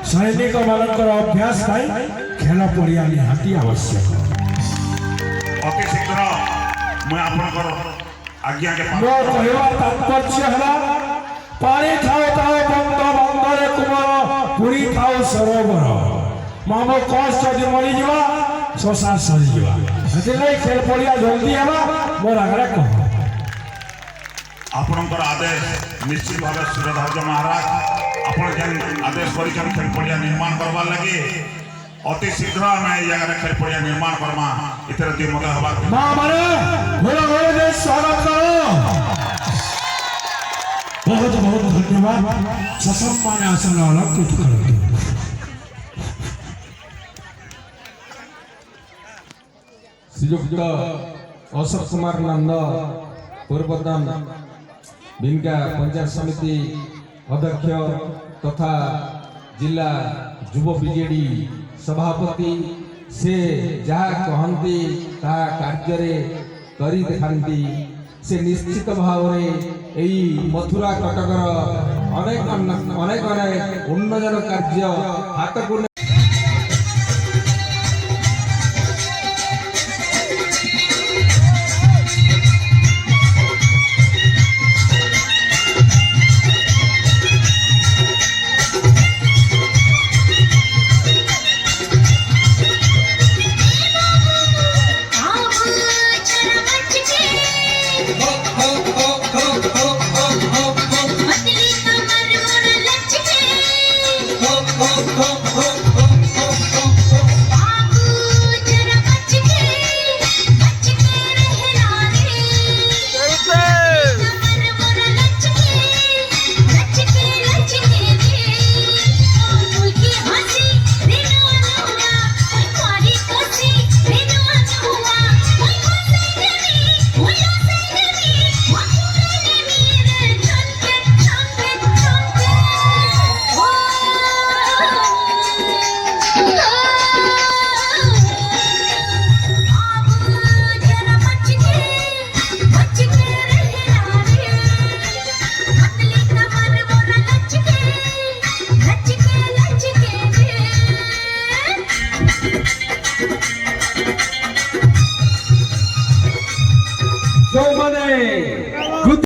सैनिक मानकर अभ्यास खेल पड़िया निहाती आवश्यक अति शीघ्र मैं आपनकर आज्ञा के मो कहवा तात्पर्य हला पानी थाओ ताओ बंद बंदरे कुमार पुरी थाओ सरोवर मामो कष्ट जदि मरी जीवा शोषा सरी जीवा हेतिलाई खेल पड़िया जल्दी हवा मोर आगरा कह आपनकर आदेश निश्चित भाव सूर्यध्वज महाराज आपण जेन आदेश परिचन खेल पड़िया निर्माण करवा लगे अति शीघ्र मैं जगह खेल पड़िया निर्माण करमा इतर दी मगे हवा मां माने बोलो बोलो दे स्वागत करो बहुत बहुत धन्यवाद ससम्मान आसन अलंकृत करो श्रीयुक्त अशोक कुमार नंद पूर्वतन बिनका पंचायत समिति अध्यक्ष तथा जिला युव बीजेडी सभापति से जहाँ कहती ता कार्य करी देखाती से निश्चित भाव यही मथुरा कटकर अनेक अनेक उन्नयन कार्य हाथ को Oh